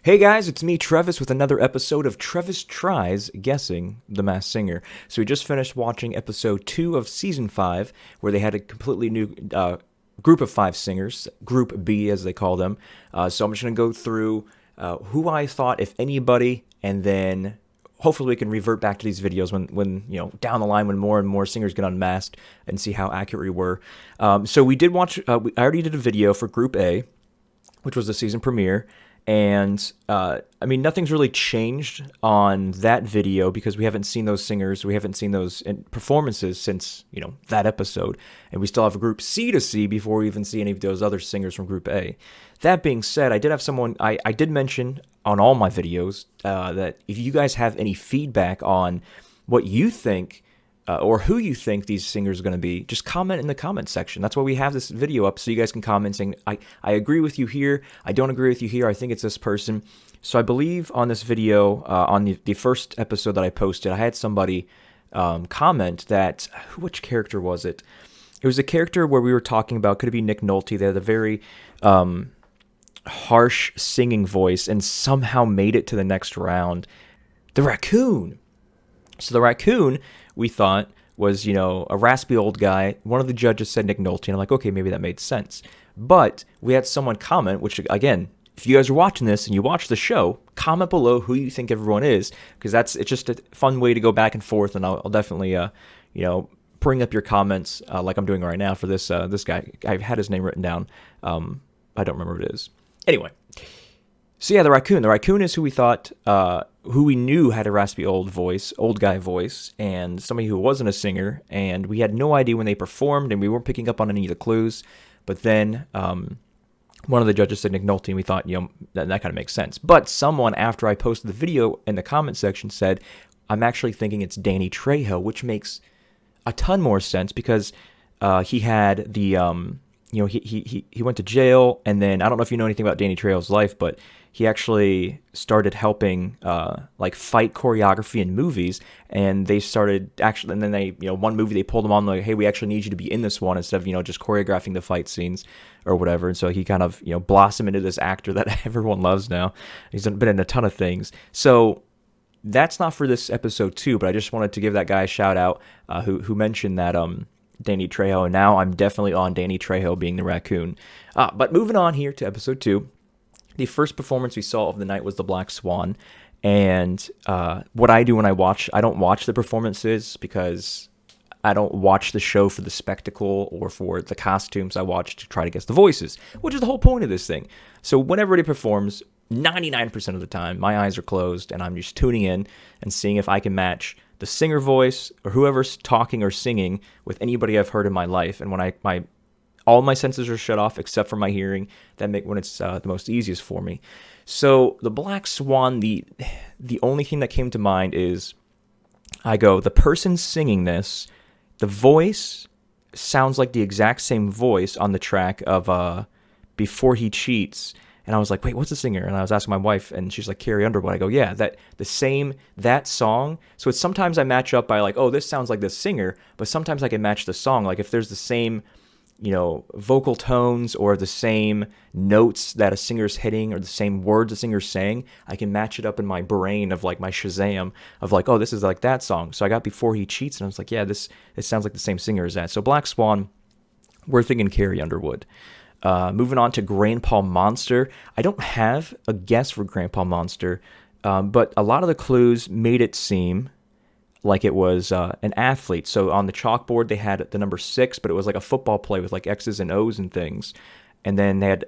Hey guys, it's me, Trevis, with another episode of TrevisTries Guessing the Masked Singer. So we just finished watching episode 2 of season 5, where they had a completely new group of 5 singers, Group B as they call them. So I'm just going to go through who I thought, if anybody, and then hopefully we can revert back to these videos when down the line when more and more singers get unmasked and see how accurate we were. So we did watch, I already did a video for Group A, which was the season premiere. And, nothing's really changed on that video because we haven't seen those singers, we haven't seen those performances since, that episode. And we still have a Group C to see before we even see any of those other singers from Group A. That being said, I did have someone, I did mention on all my videos that if you guys have any feedback on what you think or who you think these singers are going to be, just comment in the comment section. That's why we have this video up, so you guys can comment saying, I agree with you here, I don't agree with you here, I think it's this person. So I believe on this video, on the first episode that I posted, I had somebody comment that, which character was it? It was a character where we were talking about, could it be Nick Nolte? They had a very harsh singing voice and somehow made it to the next round. The Raccoon! So the Raccoon, we thought, was, a raspy old guy. One of the judges said Nick Nolte, and I'm like, okay, maybe that made sense. But we had someone comment, which, again, if you guys are watching this and you watch the show, comment below who you think everyone is, because it's just a fun way to go back and forth, and I'll definitely, bring up your comments like I'm doing right now for this guy. I've had his name written down. I don't remember what it is. Anyway. So yeah, the Raccoon. The Raccoon is who we thought, who we knew had a raspy old guy voice, and somebody who wasn't a singer, and we had no idea when they performed, and we weren't picking up on any of the clues. But then one of the judges said Nick Nolte, and we thought, that kind of makes sense. But someone, after I posted the video in the comment section, said, I'm actually thinking it's Danny Trejo, which makes a ton more sense because he had the... he went to jail, and then I don't know if you know anything about Danny Trejo's life, but he actually started helping fight choreography in movies, and they started and then they one movie they pulled him on like, hey, we actually need you to be in this one instead of just choreographing the fight scenes or whatever. And so he kind of blossomed into this actor that everyone loves now. He's been in a ton of things. So that's not for this episode 2, but I just wanted to give that guy a shout out who mentioned that Danny Trejo, and now I'm definitely on Danny Trejo being the Raccoon. But moving on here to episode 2, the first performance we saw of the night was the Black Swan, and what I do when I don't watch the performances because I don't watch the show for the spectacle or for the costumes. I watch to try to guess the voices, which is the whole point of this thing. So whenever it performs, 99% of the time, my eyes are closed, and I'm just tuning in and seeing if I can match the singer voice or whoever's talking or singing with anybody I've heard in my life. And when all my senses are shut off except for my hearing, when it's the most easiest for me. So the Black Swan, the only thing that came to mind is the person singing this, the voice sounds like the exact same voice on the track of Before He Cheats. And I was like, wait, what's the singer? And I was asking my wife, and she's like, Carrie Underwood. I go, yeah, that song. So it's sometimes I match up by like, oh, this sounds like this singer, but sometimes I can match the song. Like if there's the same, vocal tones or the same notes that a singer's hitting or the same words a singer's saying, I can match it up in my brain of like my Shazam of like, oh, this is like that song. So I got Before He Cheats, and I was like, yeah, it sounds like the same singer as that. So Black Swan, we're thinking Carrie Underwood. Moving on to Grandpa Monster. I don't have a guess for Grandpa Monster, but a lot of the clues made it seem like it was an athlete. So on the chalkboard, they had the number 6, but it was like a football play with like X's and O's and things. And then they had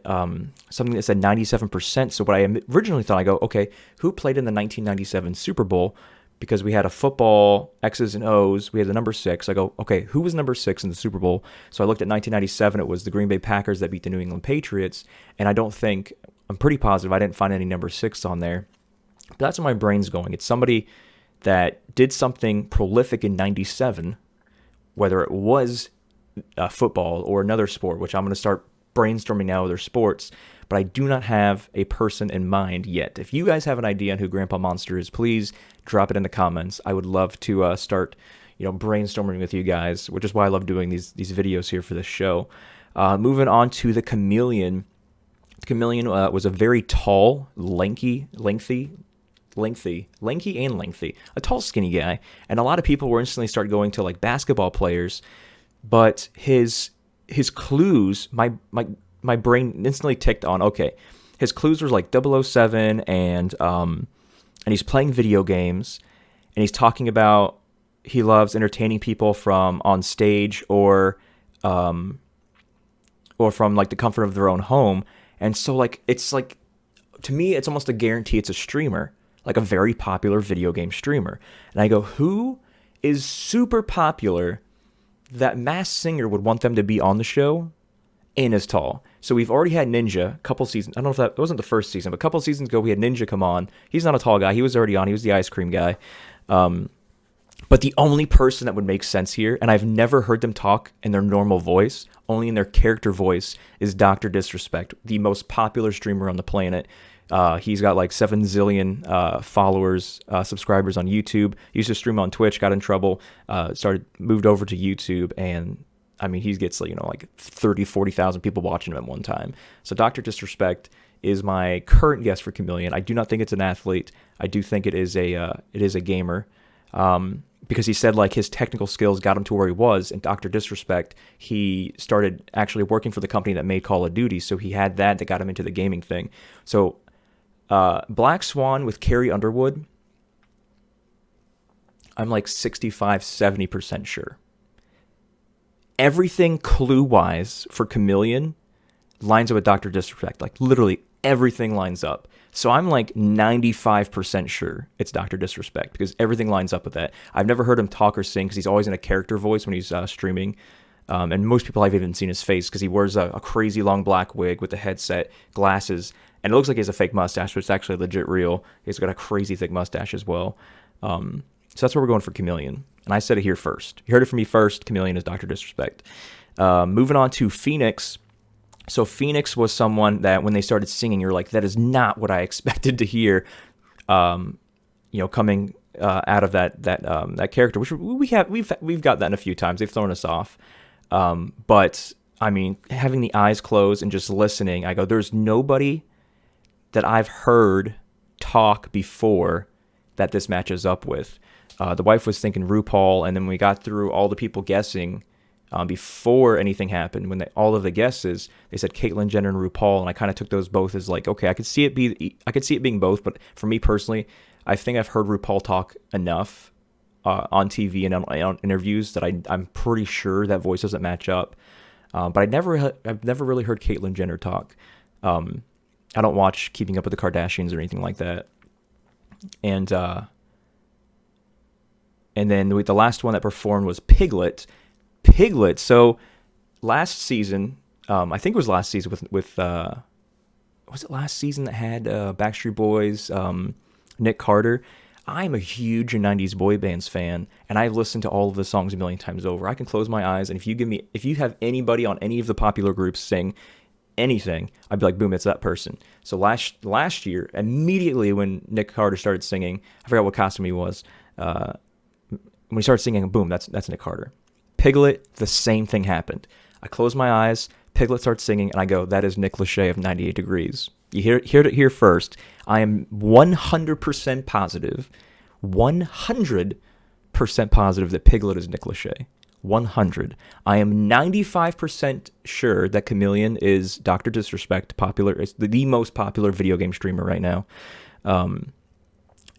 something that said 97%. So what I originally thought, I go, okay, who played in the 1997 Super Bowl? Because we had a football, X's and O's, we had the number 6. I go, okay, who was number 6 in the Super Bowl? So I looked at 1997, it was the Green Bay Packers that beat the New England Patriots, and I'm pretty positive I didn't find any number 6 on there. But that's where my brain's going. It's somebody that did something prolific in 97, whether it was football or another sport, which I'm going to start brainstorming now other sports, but I do not have a person in mind yet. If you guys have an idea on who Grandpa Monster is, please drop it in the comments. I would love to start, brainstorming with you guys, which is why I love doing these videos here for this show. Moving on to the Chameleon. Chameleon was a very tall, lengthy, a tall, skinny guy, and a lot of people were instantly start going to like basketball players, but his clues, my brain instantly ticked on, okay, his clues were like 007, and he's playing video games, and he's talking about he loves entertaining people from on stage or from like the comfort of their own home. And so like it's like, to me it's almost a guarantee it's a streamer, like a very popular video game streamer. And I go, who is super popular that Masked Singer would want them to be on the show and is tall? So we've already had Ninja a couple seasons. I don't know if that wasn't the first season, but a couple seasons ago we had Ninja come on. He's not a tall guy. He was already on. He was the ice cream guy. But the only person that would make sense here, and I've never heard them talk in their normal voice, only in their character voice, is Dr. Disrespect, the most popular streamer on the planet. He's got like 7 zillion followers, subscribers on YouTube. He used to stream on Twitch, got in trouble, moved over to YouTube, and I mean, he gets, you know, like 30, 40,000 people watching him at one time. So Dr. Disrespect is my current guess for Chameleon. I do not think it's an athlete. I do think it is a gamer. Because he said like his technical skills got him to where he was. And Dr. Disrespect, he started actually working for the company that made Call of Duty, so he had that got him into the gaming thing. So Black Swan with Carrie Underwood, I'm like 65, 70% sure. Everything clue-wise for Chameleon lines up with Dr. Disrespect. Like literally everything lines up. So I'm like 95% sure it's Dr. Disrespect because everything lines up with that. I've never heard him talk or sing because he's always in a character voice when he's streaming. And most people I've even seen his face because he wears a crazy long black wig with a headset, glasses, and it looks like he has a fake mustache, but it's actually legit real. He's got a crazy thick mustache as well. So that's where we're going for Chameleon. And I said it here first. You heard it from me first. Chameleon is Dr. Disrespect. Moving on to Phoenix. So Phoenix was someone that when they started singing, you're like, that is not what I expected to hear, coming out of that character, which we've got that in a few times. They've thrown us off. But I mean, having the eyes closed and just listening, I go, there's nobody that I've heard talk before that this matches up with. The wife was thinking RuPaul, and then we got through all the people guessing. Before anything happened, when all of the guesses, they said Caitlyn Jenner and RuPaul, and I kind of took those both as like, okay, I could see it being both, but for me personally, I think I've heard RuPaul talk enough on TV and on interviews that I'm pretty sure that voice doesn't match up. But I've never really heard Caitlyn Jenner talk. I don't watch Keeping Up with the Kardashians or anything like that, and then the last one that performed was Piglet. So last season, I think it was last season with was it last season that had Backstreet Boys, Nick Carter? I'm a huge 90s boy bands fan, and I've listened to all of the songs a million times over. I can close my eyes, and if you have anybody on any of the popular groups sing anything, I'd be like, boom, it's that person. So last year, immediately when Nick Carter started singing, I forgot what costume he was. When he started singing, boom, that's Nick Carter. Piglet, the same thing happened. I close my eyes, Piglet starts singing, and I go, that is Nick Lachey of 98 Degrees. You hear it here first. I am 100% positive, 100% positive that Piglet is Nick Lachey. 100. I am 95% sure that Chameleon is Dr. Disrespect, is the most popular video game streamer right now. And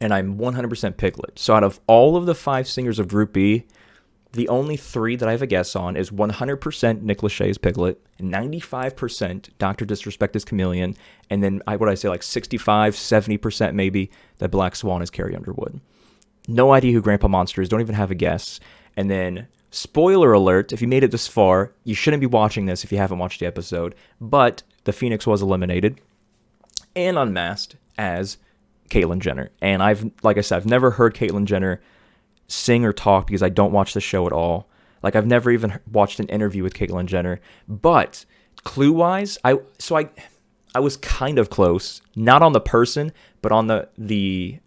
I'm 100% Piglet. So out of all of the 5 singers of Group B, the only 3 that I have a guess on is 100% Nick Lachey is Piglet, 95% Dr. Disrespect is Chameleon, and then like 65, 70% maybe that Black Swan is Carrie Underwood. No idea who Grandpa Monster is, don't even have a guess. And then, spoiler alert, if you made it this far, you shouldn't be watching this if you haven't watched the episode, but the Phoenix was eliminated and unmasked as Caitlyn Jenner. And like I said, I've never heard Caitlyn Jenner sing or talk because I don't watch the show at all. Like I've never even watched an interview with Caitlyn Jenner. But clue-wise, I was kind of close, not on the person, but on the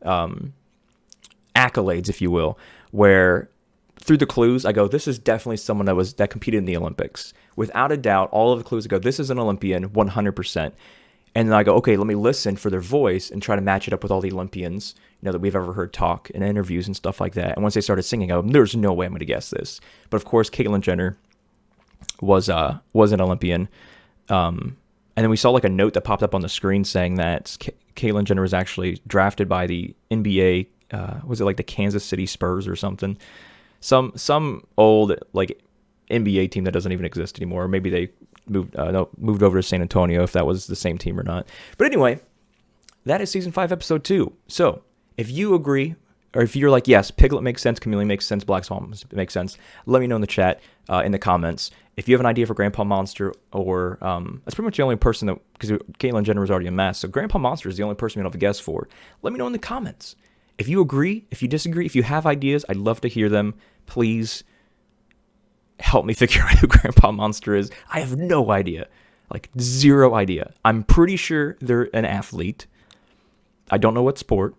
accolades, if you will, where through the clues I go, this is definitely someone that competed in the Olympics. Without a doubt, all of the clues I go, this is an Olympian, 100%. And then I go, okay, let me listen for their voice and try to match it up with all the Olympians, that we've ever heard talk in interviews and stuff like that. And once they started singing, I go, there's no way I'm going to guess this. But of course, Caitlyn Jenner was an Olympian. And then we saw like a note that popped up on the screen saying that Caitlyn Jenner was actually drafted by the NBA. Was it like the Kansas City Spurs or something? Some old like NBA team that doesn't even exist anymore. Maybe they moved over to San Antonio, if that was the same team or not. But anyway, that is season 5, episode 2. So if you agree, or if you're like, yes, Piglet makes sense, Chameleon makes sense, Black Swan makes sense, let me know in the chat, in the comments. If you have an idea for Grandpa Monster, or that's pretty much the only person that, because Caitlyn Jenner was already a mess, so Grandpa Monster is the only person we don't have a guess for. Let me know in the comments. If you agree, if you disagree, if you have ideas, I'd love to hear them. Please help me figure out who Grandpa Monster is. I have no idea. Like, zero idea. I'm pretty sure they're an athlete. I don't know what sport.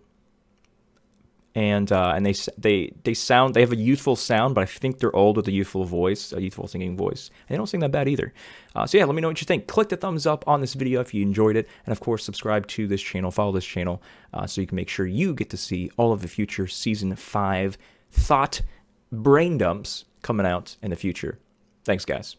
And they have a youthful sound, but I think they're old with a youthful voice, a youthful singing voice. And they don't sing that bad either. So yeah, let me know what you think. Click the thumbs up on this video if you enjoyed it. And of course, subscribe to this channel, follow this channel, so you can make sure you get to see all of the future Season 5 thought brain dumps coming out in the future. Thanks, guys.